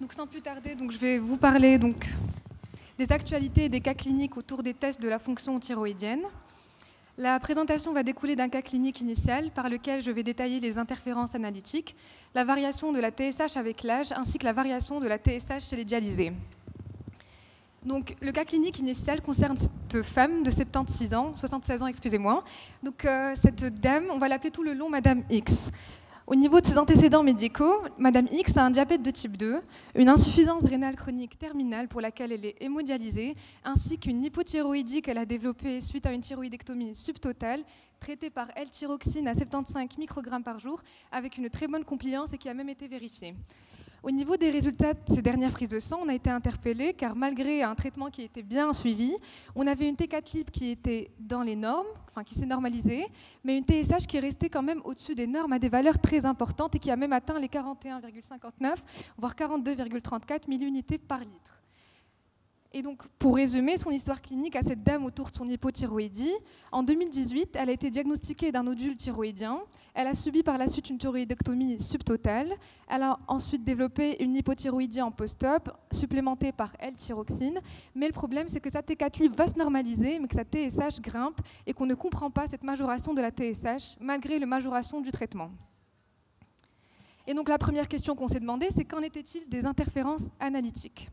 Donc sans plus tarder, je vais vous parler des actualités et des cas cliniques autour des tests de la fonction thyroïdienne. La présentation va découler d'un cas clinique initial par lequel je vais détailler les interférences analytiques, la variation de la TSH avec l'âge ainsi que la variation de la TSH chez les dialysés. Donc, le cas clinique initial concerne cette femme de 76 ans, 76 ans, excusez-moi. Donc, cette dame, on va l'appeler tout le long Madame X. Au niveau de ses antécédents médicaux, Madame X a un diabète de type 2, une insuffisance rénale chronique terminale pour laquelle elle est hémodialysée, ainsi qu'une hypothyroïdie qu'elle a développée suite à une thyroïdectomie subtotale, traitée par L-thyroxine à 75 microgrammes par jour, avec une très bonne compliance et qui a même été vérifiée. Au niveau des résultats de ces dernières prises de sang, on a été interpellé car malgré un traitement qui était bien suivi, on avait une T4 libre qui était dans les normes, enfin qui s'est normalisée, mais une TSH qui est restée quand même au-dessus des normes à des valeurs très importantes et qui a même atteint les 41,59, voire 42,34 milliunités par litre. Et donc, pour résumer son histoire clinique à cette dame autour de son hypothyroïdie, en 2018, elle a été diagnostiquée d'un nodule thyroïdien. Elle a subi par la suite une thyroïdectomie subtotale. Elle a ensuite développé une hypothyroïdie en post-op, supplémentée par L-thyroxine. Mais le problème, c'est que sa T4 libre va se normaliser, mais que sa TSH grimpe et qu'on ne comprend pas cette majoration de la TSH, malgré la majoration du traitement. Et donc, la première question qu'on s'est demandé, c'est qu'en était-il des interférences analytiques ?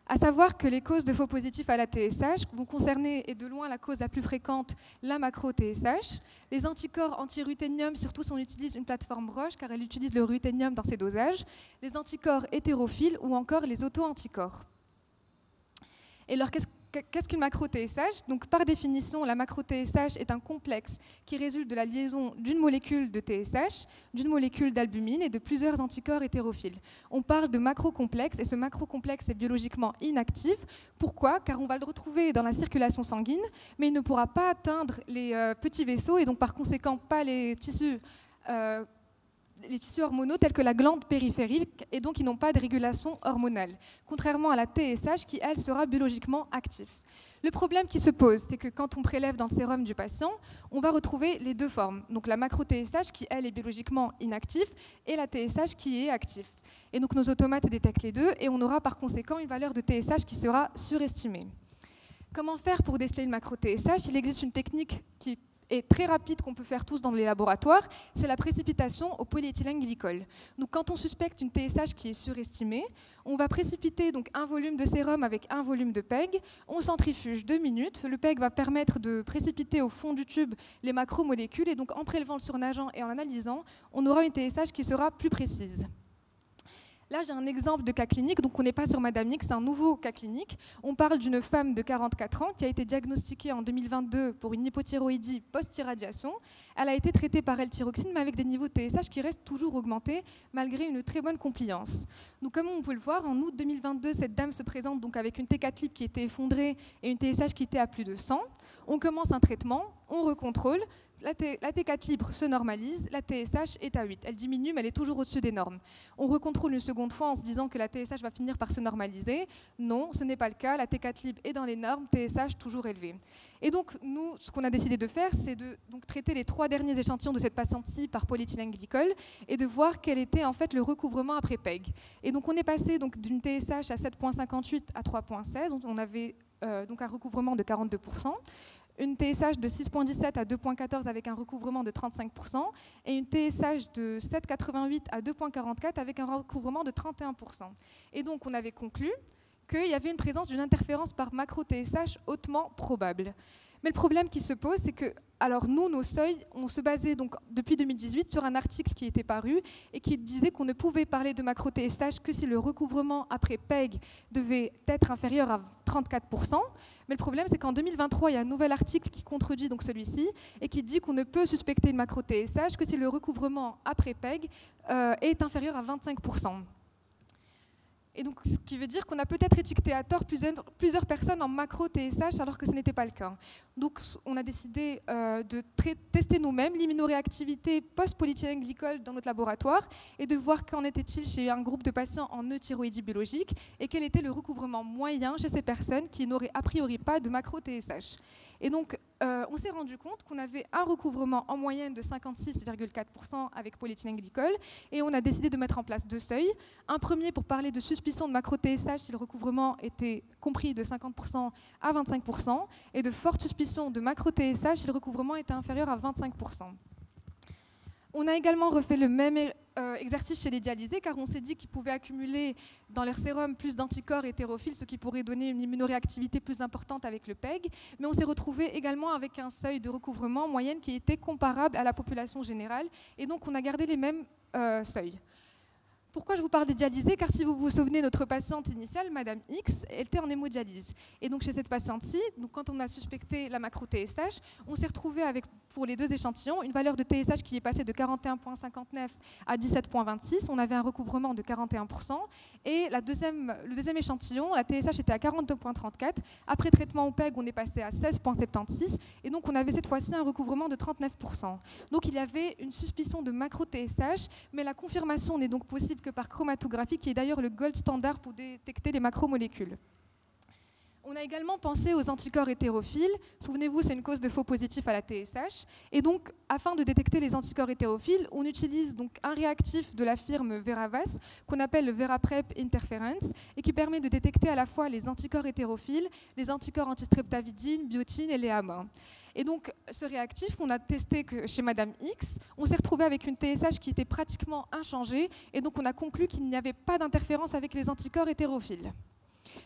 À savoir que les causes de faux positifs à la TSH vont concerner, et de loin la cause la plus fréquente, la macro-TSH. Les anticorps anti-ruthénium, surtout si on utilise une plateforme Roche, car elle utilise le ruthénium dans ses dosages. Les anticorps hétérophiles ou encore les auto-anticorps. Et alors, qu'est-ce qu'une macro-TSH ? Donc, par définition, la macro-TSH est un complexe qui résulte de la liaison d'une molécule de TSH, d'une molécule d'albumine et de plusieurs anticorps hétérophiles. On parle de macrocomplexe et ce macrocomplexe est biologiquement inactif. Pourquoi ? Car on va le retrouver dans la circulation sanguine, mais il ne pourra pas atteindre les petits vaisseaux et donc par conséquent pas les tissus hormonaux tels que la glande périphérique et donc ils n'ont pas de régulation hormonale, contrairement à la TSH qui, elle, sera biologiquement active. Le problème qui se pose, c'est que quand on prélève dans le sérum du patient, on va retrouver les deux formes, donc la macro-TSH qui, elle, est biologiquement inactive et la TSH qui est active. Et donc nos automates détectent les deux et on aura par conséquent une valeur de TSH qui sera surestimée. Comment faire pour déceler une macro-TSH ? Il existe une technique qui est très rapide qu'on peut faire tous dans les laboratoires, c'est la précipitation au polyéthylène-glycol. Donc quand on suspecte une TSH qui est surestimée, on va précipiter donc un volume de sérum avec un volume de PEG, on centrifuge 2 minutes, le PEG va permettre de précipiter au fond du tube les macromolécules et donc en prélevant le surnageant et en analysant, on aura une TSH qui sera plus précise. Là, j'ai un exemple de cas clinique, donc on n'est pas sur Madame X, c'est un nouveau cas clinique. On parle d'une femme de 44 ans qui a été diagnostiquée en 2022 pour une hypothyroïdie post-irradiation. Elle a été traitée par L-thyroxine, mais avec des niveaux de TSH qui restent toujours augmentés, malgré une très bonne compliance. Donc, comme on peut le voir, en août 2022, cette dame se présente donc avec une T4 libre qui était effondrée et une TSH qui était à plus de 100. On commence un traitement, on recontrôle. La T4 libre se normalise, la TSH est à 8. Elle diminue, mais elle est toujours au-dessus des normes. On recontrôle une seconde fois en se disant que la TSH va finir par se normaliser. Non, ce n'est pas le cas. La T4 libre est dans les normes, TSH toujours élevée. Et donc, nous, ce qu'on a décidé de faire, c'est de traiter les 3 derniers échantillons de cette patiente-ci par polyéthylène-glycol et de voir quel était en fait le recouvrement après PEG. Et donc, on est passé d'une TSH à 7,58 à 3,16. On avait donc un recouvrement de 42%. Une TSH de 6,17 à 2,14 avec un recouvrement de 35% et une TSH de 7,88 à 2,44 avec un recouvrement de 31%. Et donc, on avait conclu qu'il y avait une présence d'une interférence par macro-TSH hautement probable. Mais le problème qui se pose, c'est que, alors nous, nos seuils, on se basait donc depuis 2018 sur un article qui était paru et qui disait qu'on ne pouvait parler de macro-TSH que si le recouvrement après PEG devait être inférieur à 34%. Mais le problème, c'est qu'en 2023, il y a un nouvel article qui contredit donc celui-ci et qui dit qu'on ne peut suspecter une macro-TSH que si le recouvrement après PEG est inférieur à 25%. Et donc, ce qui veut dire qu'on a peut-être étiqueté à tort plusieurs personnes en macro-TSH alors que ce n'était pas le cas. Donc, on a décidé de tester nous-mêmes l'immunoréactivité post-polyéthylène-glycol dans notre laboratoire et de voir qu'en était-il chez un groupe de patients en euthyroïdie biologique et quel était le recouvrement moyen chez ces personnes qui n'auraient a priori pas de macro-TSH. Et donc, on s'est rendu compte qu'on avait un recouvrement en moyenne de 56,4% avec polyéthylène glycol, et on a décidé de mettre en place 2 seuils. Un premier pour parler de suspicion de macro-TSH si le recouvrement était compris de 50% à 25%, et de forte suspicion de macro-TSH si le recouvrement était inférieur à 25%. On a également refait le même exercice chez les dialysés, car on s'est dit qu'ils pouvaient accumuler dans leur sérum plus d'anticorps hétérophiles, ce qui pourrait donner une immunoréactivité plus importante avec le PEG. Mais on s'est retrouvé également avec un seuil de recouvrement moyenne qui était comparable à la population générale, et donc on a gardé les mêmes seuils. Pourquoi je vous parle des dialysés? Car si vous vous souvenez, notre patiente initiale, Madame X, elle était en hémodialyse. Et donc chez cette patiente-ci, quand on a suspecté la macro-TSH, on s'est retrouvé avec, pour les 2 échantillons, une valeur de TSH qui est passée de 41,59 à 17,26. On avait un recouvrement de 41%. Et le deuxième échantillon, la TSH était à 42,34. Après traitement au PEG, on est passé à 16,76. Et donc on avait cette fois-ci un recouvrement de 39%. Donc il y avait une suspicion de macro-TSH, mais la confirmation n'est donc possible que par chromatographie, qui est d'ailleurs le gold standard pour détecter les macromolécules. On a également pensé aux anticorps hétérophiles. Souvenez-vous, c'est une cause de faux positif à la TSH. Et donc, afin de détecter les anticorps hétérophiles, on utilise donc un réactif de la firme Veravas, qu'on appelle le VeraPrep Interference, et qui permet de détecter à la fois les anticorps hétérophiles, les anticorps antistreptavidine, biotine et les AMA. Et donc, ce réactif qu'on a testé chez Madame X, on s'est retrouvé avec une TSH qui était pratiquement inchangée, et donc on a conclu qu'il n'y avait pas d'interférence avec les anticorps hétérophiles.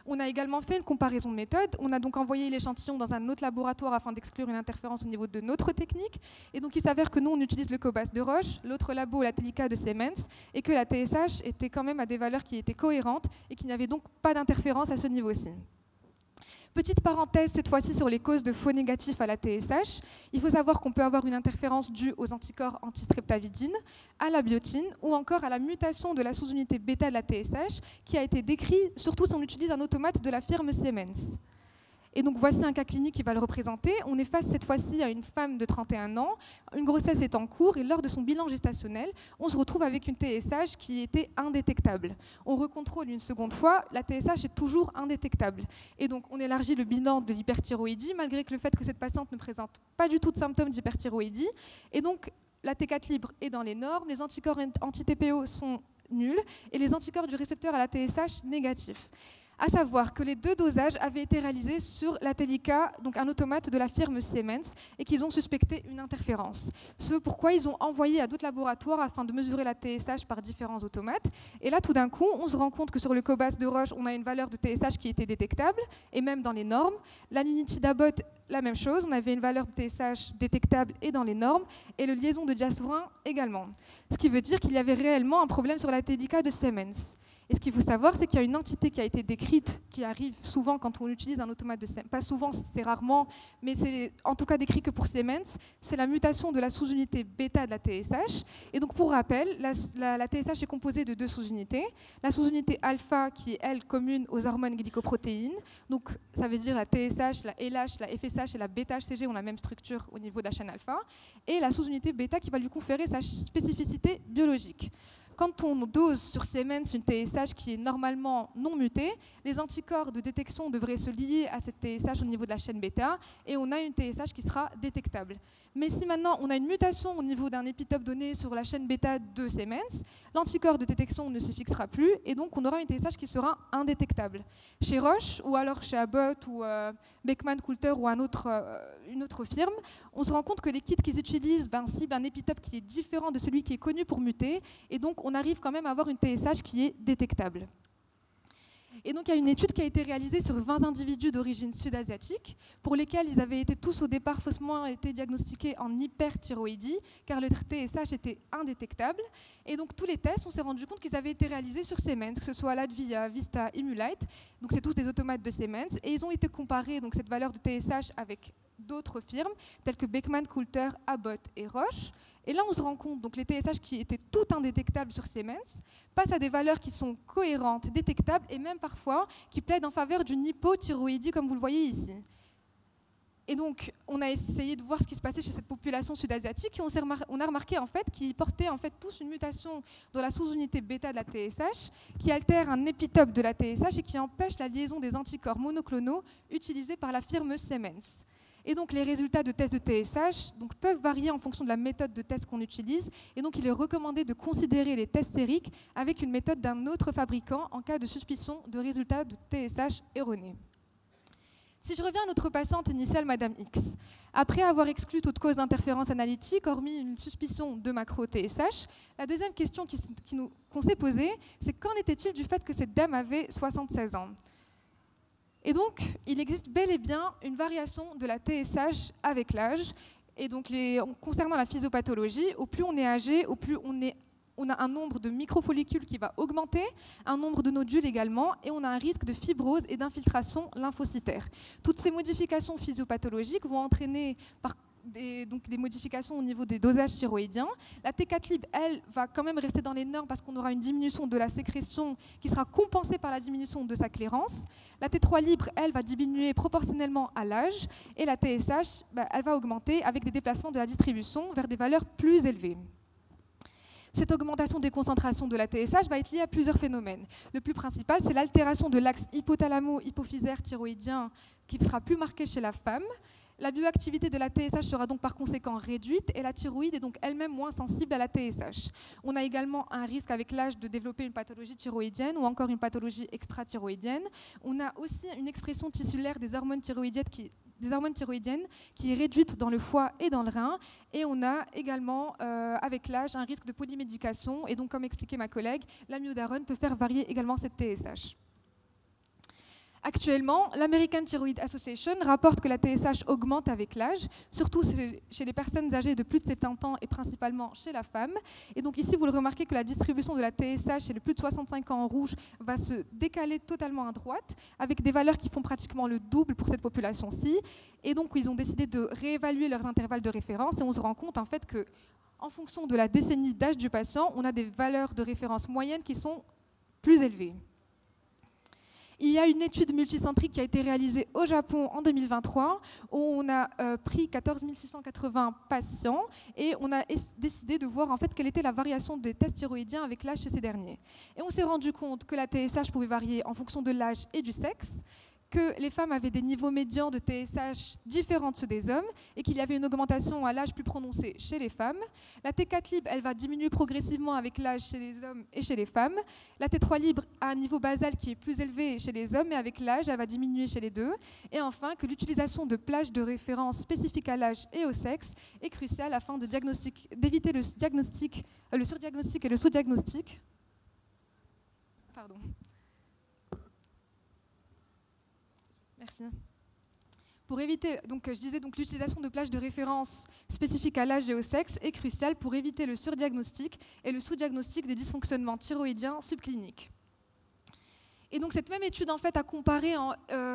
On a également fait une comparaison de méthodes. On a donc envoyé l'échantillon dans un autre laboratoire afin d'exclure une interférence au niveau de notre technique. Et donc, il s'avère que nous, on utilise le Cobas de Roche, l'autre labo, la Telica de Siemens, et que la TSH était quand même à des valeurs qui étaient cohérentes et qu'il n'y avait donc pas d'interférence à ce niveau-ci. Petite parenthèse, cette fois-ci sur les causes de faux négatifs à la TSH. Il faut savoir qu'on peut avoir une interférence due aux anticorps antistreptavidine, à la biotine ou encore à la mutation de la sous-unité bêta de la TSH qui a été décrit surtout si on utilise un automate de la firme Siemens. Et donc voici un cas clinique qui va le représenter. On est face cette fois-ci à une femme de 31 ans. Une grossesse est en cours et lors de son bilan gestationnel, on se retrouve avec une TSH qui était indétectable. On recontrôle une seconde fois, la TSH est toujours indétectable. Et donc on élargit le bilan de l'hyperthyroïdie malgré que le fait que cette patiente ne présente pas du tout de symptômes d'hyperthyroïdie. Et donc la T4 libre est dans les normes, les anticorps anti-TPO sont nuls et les anticorps du récepteur à la TSH négatifs. À savoir que les 2 dosages avaient été réalisés sur la Telica, donc un automate de la firme Siemens, et qu'ils ont suspecté une interférence. Ce pourquoi ils ont envoyé à d'autres laboratoires afin de mesurer la TSH par différents automates. Et là, tout d'un coup, on se rend compte que sur le Cobas de Roche, on a une valeur de TSH qui était détectable, et même dans les normes. La Linitidabot, la même chose, on avait une valeur de TSH détectable et dans les normes, et le liaison de diasphorin également. Ce qui veut dire qu'il y avait réellement un problème sur la Telica de Siemens. Et ce qu'il faut savoir, c'est qu'il y a une entité qui a été décrite, qui arrive souvent quand on utilise un automate de Siemens. Pas souvent, c'est rarement, mais c'est en tout cas décrit que pour Siemens. C'est la mutation de la sous-unité bêta de la TSH. Et donc, pour rappel, la TSH est composée de 2 sous-unités. La sous-unité alpha, qui est, elle, commune aux hormones glycoprotéines. Donc, ça veut dire la TSH, la LH, la FSH et la bêta-HCG ont la même structure au niveau de la chaîne alpha. Et la sous-unité bêta qui va lui conférer sa spécificité biologique. Quand on dose sur Siemens une TSH qui est normalement non mutée, les anticorps de détection devraient se lier à cette TSH au niveau de la chaîne bêta et on a une TSH qui sera détectable. Mais si maintenant on a une mutation au niveau d'un épitope donné sur la chaîne bêta de Siemens, l'anticorps de détection ne s'y fixera plus et donc on aura une TSH qui sera indétectable. Chez Roche ou alors chez Abbott ou Beckman Coulter ou une autre firme, on se rend compte que les kits qu'ils utilisent ciblent un épitope qui est différent de celui qui est connu pour muter et donc on arrive quand même à avoir une TSH qui est détectable. Et donc il y a une étude qui a été réalisée sur 20 individus d'origine sud-asiatique pour lesquels ils avaient été tous au départ faussement été diagnostiqués en hyperthyroïdie car le TSH était indétectable. Et donc tous les tests, on s'est rendu compte qu'ils avaient été réalisés sur Siemens, que ce soit Latvia, Vista, Imulite. Donc c'est tous des automates de Siemens et ils ont été comparés donc cette valeur de TSH avec d'autres firmes telles que Beckman Coulter, Abbott et Roche. Et là, on se rend compte, donc les TSH qui étaient tout indétectables sur Siemens passent à des valeurs qui sont cohérentes, détectables et même parfois qui plaident en faveur d'une hypothyroïdie, comme vous le voyez ici. Et donc, on a essayé de voir ce qui se passait chez cette population sud-asiatique et on a remarqué en fait qu'ils portaient en fait tous une mutation dans la sous-unité bêta de la TSH qui altère un épitope de la TSH et qui empêche la liaison des anticorps monoclonaux utilisés par la firme Siemens. Et donc les résultats de tests de TSH peuvent varier en fonction de la méthode de test qu'on utilise. Et donc il est recommandé de considérer les tests sériques avec une méthode d'un autre fabricant en cas de suspicion de résultats de TSH erronés. Si je reviens à notre patiente initiale, Madame X, après avoir exclu toute cause d'interférence analytique, hormis une suspicion de macro-TSH, la deuxième question qu'on s'est posée, c'est qu'en était-il du fait que cette dame avait 76 ans? Et donc, il existe bel et bien une variation de la TSH avec l'âge. Et donc, concernant la physiopathologie, au plus on est âgé, au plus on a un nombre de microfollicules qui va augmenter, un nombre de nodules également, et on a un risque de fibrose et d'infiltration lymphocytaire. Toutes ces modifications physiopathologiques vont entraîner des modifications au niveau des dosages thyroïdiens. La T4 lib, elle, va quand même rester dans les normes parce qu'on aura une diminution de la sécrétion qui sera compensée par la diminution de sa clairance. La T3 libre, elle, va diminuer proportionnellement à l'âge, et la TSH, elle va augmenter avec des déplacements de la distribution vers des valeurs plus élevées. Cette augmentation des concentrations de la TSH va être liée à plusieurs phénomènes. Le plus principal, c'est l'altération de l'axe hypothalamo-hypophysaire thyroïdien qui sera plus marquée chez la femme. La bioactivité de la TSH sera donc par conséquent réduite et la thyroïde est donc elle-même moins sensible à la TSH. On a également un risque avec l'âge de développer une pathologie thyroïdienne ou encore une pathologie extra-thyroïdienne. On a aussi une expression tissulaire des hormones thyroïdiennes qui est réduite dans le foie et dans le rein. Et on a également, avec l'âge, un risque de polymédication. Et donc, comme expliquait ma collègue, l'amiodarone peut faire varier également cette TSH. Actuellement, l'American Thyroid Association rapporte que la TSH augmente avec l'âge, surtout chez les personnes âgées de plus de 70 ans et principalement chez la femme. Et donc ici, vous le remarquez que la distribution de la TSH chez les plus de 65 ans en rouge va se décaler totalement à droite, avec des valeurs qui font pratiquement le double pour cette population-ci. Et donc, ils ont décidé de réévaluer leurs intervalles de référence et on se rend compte en fait que, en fonction de la décennie d'âge du patient, on a des valeurs de référence moyennes qui sont plus élevées. Il y a une étude multicentrique qui a été réalisée au Japon en 2023 où on a pris 14 680 patients et on a décidé de voir en fait quelle était la variation des tests thyroïdiens avec l'âge chez ces derniers. Et on s'est rendu compte que la TSH pouvait varier en fonction de l'âge et du sexe, que les femmes avaient des niveaux médians de TSH différents de ceux des hommes et qu'il y avait une augmentation à l'âge plus prononcée chez les femmes. La T4 libre, elle va diminuer progressivement avec l'âge chez les hommes et chez les femmes. La T3 libre a un niveau basal qui est plus élevé chez les hommes, mais avec l'âge, elle va diminuer chez les deux. Et enfin, que l'utilisation de plages de référence spécifiques à l'âge et au sexe est cruciale afin d'éviter le surdiagnostic et le sous-diagnostic. Pardon. Merci. Pour éviter, l'utilisation de plages de référence spécifiques à l'âge et au sexe est cruciale pour éviter le surdiagnostic et le sous-diagnostic des dysfonctionnements thyroïdiens subcliniques. Et donc cette même étude en fait a comparé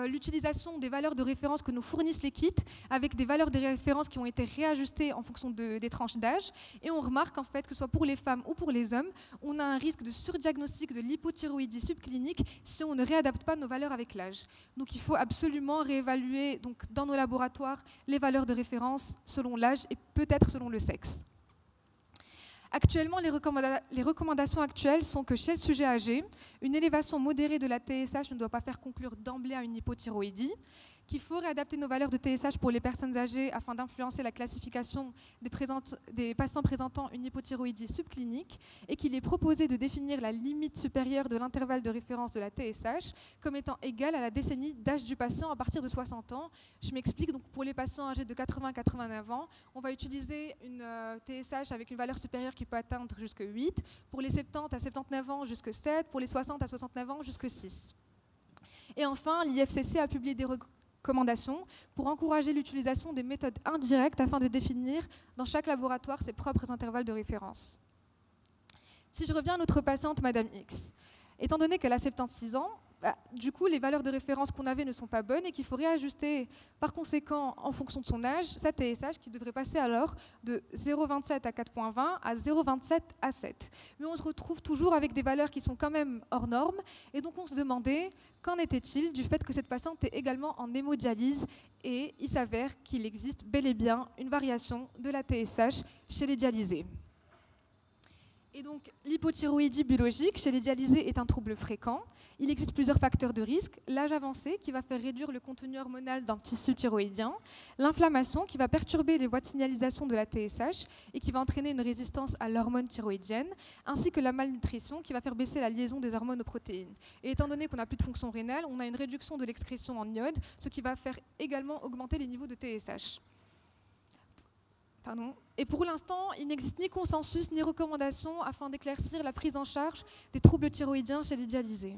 l'utilisation des valeurs de référence que nous fournissent les kits avec des valeurs de référence qui ont été réajustées en fonction des tranches d'âge. Et on remarque en fait que ce soit pour les femmes ou pour les hommes, on a un risque de surdiagnostic de l'hypothyroïdie subclinique si on ne réadapte pas nos valeurs avec l'âge. Donc il faut absolument réévaluer dans nos laboratoires les valeurs de référence selon l'âge et peut-être selon le sexe. Actuellement, les recommandations actuelles sont que chez le sujet âgé, une élévation modérée de la TSH ne doit pas faire conclure d'emblée à une hypothyroïdie, qu'il faut réadapter nos valeurs de TSH pour les personnes âgées afin d'influencer la classification des patients présentant une hypothyroïdie subclinique et qu'il est proposé de définir la limite supérieure de l'intervalle de référence de la TSH comme étant égale à la décennie d'âge du patient à partir de 60 ans. Je m'explique, donc pour les patients âgés de 80-89 ans, on va utiliser une TSH avec une valeur supérieure qui peut atteindre jusqu'à 8, pour les 70 à 79 ans jusqu'à 7, pour les 60 à 69 ans jusqu'à 6. Et enfin, l'IFCC a publié des recommandations pour encourager l'utilisation des méthodes indirectes afin de définir dans chaque laboratoire ses propres intervalles de référence. Si je reviens à notre patiente, Madame X, étant donné qu'elle a 76 ans, du coup, les valeurs de référence qu'on avait ne sont pas bonnes et qu'il faut réajuster par conséquent en fonction de son âge sa TSH qui devrait passer alors de 0,27 à 4,20 à 0,27 à 7. Mais on se retrouve toujours avec des valeurs qui sont quand même hors normes et donc on se demandait qu'en était-il du fait que cette patiente est également en hémodialyse et il s'avère qu'il existe bel et bien une variation de la TSH chez les dialysés. Et donc, l'hypothyroïdie biologique chez les dialysés est un trouble fréquent. Il existe plusieurs facteurs de risque. L'âge avancé, qui va faire réduire le contenu hormonal dans le tissu thyroïdien. L'inflammation, qui va perturber les voies de signalisation de la TSH et qui va entraîner une résistance à l'hormone thyroïdienne. Ainsi que la malnutrition, qui va faire baisser la liaison des hormones aux protéines. Et étant donné qu'on n'a plus de fonction rénale, on a une réduction de l'excrétion en iode, ce qui va faire également augmenter les niveaux de TSH. Et pour l'instant, il n'existe ni consensus ni recommandation afin d'éclaircir la prise en charge des troubles thyroïdiens chez les dialysés.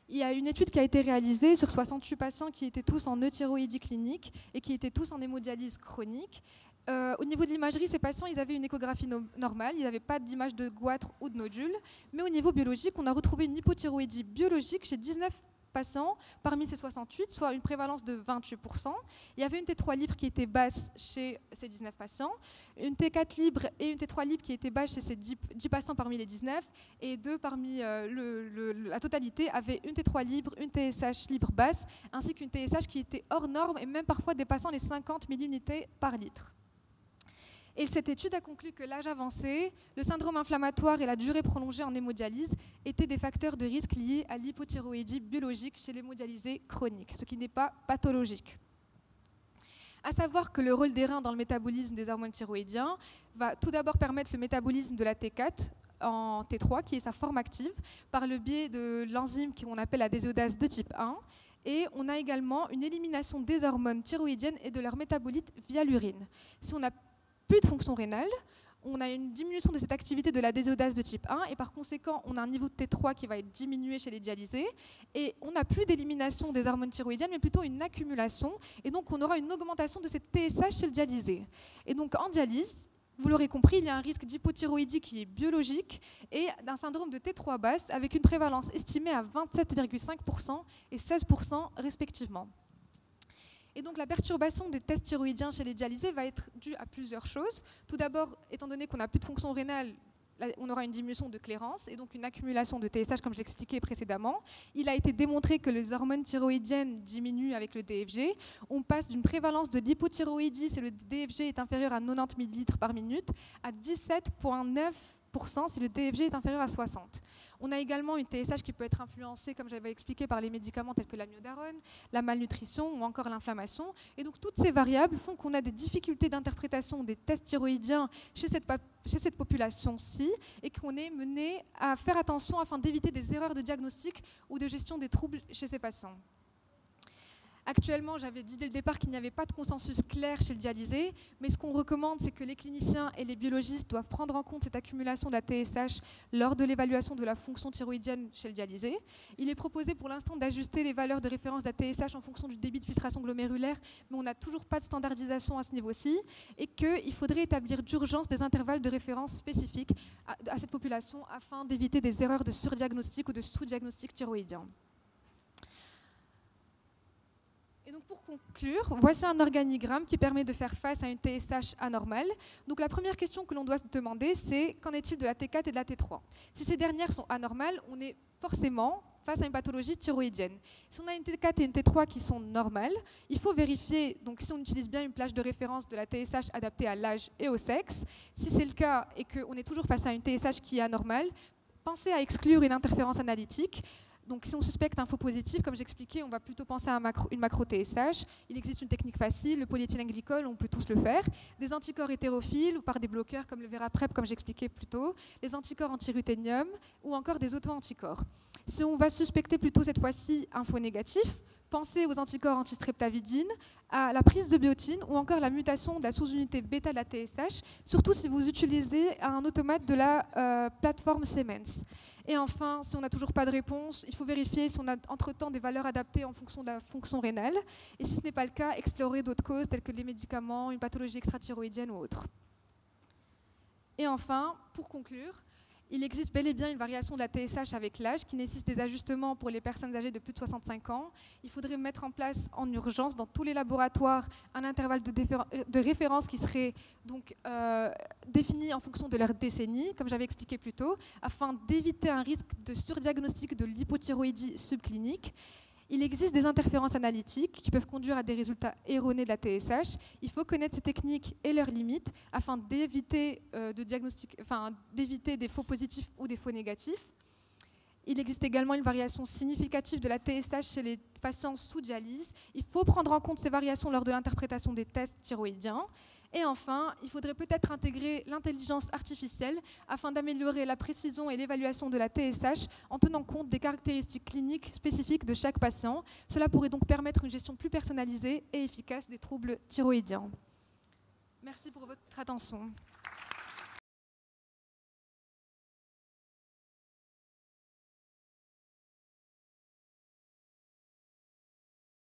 Il y a une étude qui a été réalisée sur 68 patients qui étaient tous en euthyroïdie clinique et qui étaient tous en hémodialyse chronique. Au niveau de l'imagerie, ces patients ils avaient une échographie normale, ils n'avaient pas d'image de goitre ou de nodule, mais au niveau biologique, on a retrouvé une hypothyroïdie biologique chez 19 patients parmi ces 68, soit une prévalence de 28%. Il y avait une T3 libre qui était basse chez ces 19 patients, une T4 libre et une T3 libre qui était basse chez ces 10 patients parmi les 19, et deux parmi la totalité avaient une T3 libre, une TSH libre basse, ainsi qu'une TSH qui était hors norme et même parfois dépassant les 50 milliunités par litre. Et cette étude a conclu que l'âge avancé, le syndrome inflammatoire et la durée prolongée en hémodialyse étaient des facteurs de risque liés à l'hypothyroïdie biologique chez l'hémodialysé chronique, ce qui n'est pas pathologique. À savoir que le rôle des reins dans le métabolisme des hormones thyroïdiens va tout d'abord permettre le métabolisme de la T4 en T3, qui est sa forme active, par le biais de l'enzyme qu'on appelle la désiodase de type 1. Et on a également une élimination des hormones thyroïdiennes et de leurs métabolites via l'urine. Si on n'a plus de fonction rénale, on a une diminution de cette activité de la désiodase de type 1 et par conséquent, on a un niveau de T3 qui va être diminué chez les dialysés et on n'a plus d'élimination des hormones thyroïdiennes mais plutôt une accumulation et donc on aura une augmentation de cette TSH chez le dialysé. Et donc en dialyse, vous l'aurez compris, il y a un risque d'hypothyroïdie qui est biologique et d'un syndrome de T3 basse avec une prévalence estimée à 27,5% et 16% respectivement. Et donc la perturbation des tests thyroïdiens chez les dialysés va être due à plusieurs choses. Tout d'abord, étant donné qu'on n'a plus de fonction rénale, on aura une diminution de clairance et donc une accumulation de TSH comme je l'expliquais précédemment. Il a été démontré que les hormones thyroïdiennes diminuent avec le DFG. On passe d'une prévalence de l'hypothyroïdie, si le DFG est inférieur à 90 ml par minute, à 17,9% si le DFG est inférieur à 60. On a également une TSH qui peut être influencée, comme j'avais expliqué, par les médicaments tels que l'amiodarone, la malnutrition ou encore l'inflammation. Et donc toutes ces variables font qu'on a des difficultés d'interprétation des tests thyroïdiens chez cette population-ci et qu'on est mené à faire attention afin d'éviter des erreurs de diagnostic ou de gestion des troubles chez ces patients. Actuellement, j'avais dit dès le départ qu'il n'y avait pas de consensus clair chez le dialysé, mais ce qu'on recommande, c'est que les cliniciens et les biologistes doivent prendre en compte cette accumulation de la TSH lors de l'évaluation de la fonction thyroïdienne chez le dialysé. Il est proposé pour l'instant d'ajuster les valeurs de référence de la TSH en fonction du débit de filtration glomérulaire, mais on n'a toujours pas de standardisation à ce niveau-ci, et qu'il faudrait établir d'urgence des intervalles de référence spécifiques à cette population afin d'éviter des erreurs de surdiagnostic ou de sous-diagnostic thyroïdien. Et donc pour conclure, voici un organigramme qui permet de faire face à une TSH anormale. Donc la première question que l'on doit se demander, c'est qu'en est-il de la T4 et de la T3 ? Si ces dernières sont anormales, on est forcément face à une pathologie thyroïdienne. Si on a une T4 et une T3 qui sont normales, il faut vérifier, donc si on utilise bien une plage de référence de la TSH adaptée à l'âge et au sexe. Si c'est le cas et qu'on est toujours face à une TSH qui est anormale, pensez à exclure une interférence analytique. Donc si on suspecte un faux positif, comme j'expliquais, on va plutôt penser à une macro-TSH. Il existe une technique facile, le polyéthylène-glycol, on peut tous le faire. Des anticorps hétérophiles ou par des bloqueurs comme le Vera-PrEP, comme j'expliquais plus tôt, les anticorps anti-ruthénium ou encore des auto-anticorps. Si on va suspecter plutôt cette fois-ci un faux négatif, pensez aux anticorps anti-streptavidine, à la prise de biotine ou encore la mutation de la sous-unité bêta de la TSH, surtout si vous utilisez un automate de la plateforme Siemens. Et enfin, si on n'a toujours pas de réponse, il faut vérifier si on a entre-temps des valeurs adaptées en fonction de la fonction rénale. Et si ce n'est pas le cas, explorer d'autres causes telles que les médicaments, une pathologie extra-thyroïdienne ou autre. Et enfin, pour conclure, il existe bel et bien une variation de la TSH avec l'âge qui nécessite des ajustements pour les personnes âgées de plus de 65 ans. Il faudrait mettre en place en urgence dans tous les laboratoires un intervalle de référence qui serait donc défini en fonction de leur décennie, comme j'avais expliqué plus tôt, afin d'éviter un risque de surdiagnostic de l'hypothyroïdie subclinique. Il existe des interférences analytiques qui peuvent conduire à des résultats erronés de la TSH. Il faut connaître ces techniques et leurs limites afin d'éviter d'éviter des faux positifs ou des faux négatifs. Il existe également une variation significative de la TSH chez les patients sous dialyse. Il faut prendre en compte ces variations lors de l'interprétation des tests thyroïdiens. Et enfin, il faudrait peut-être intégrer l'intelligence artificielle afin d'améliorer la précision et l'évaluation de la TSH en tenant compte des caractéristiques cliniques spécifiques de chaque patient. Cela pourrait donc permettre une gestion plus personnalisée et efficace des troubles thyroïdiens. Merci pour votre attention.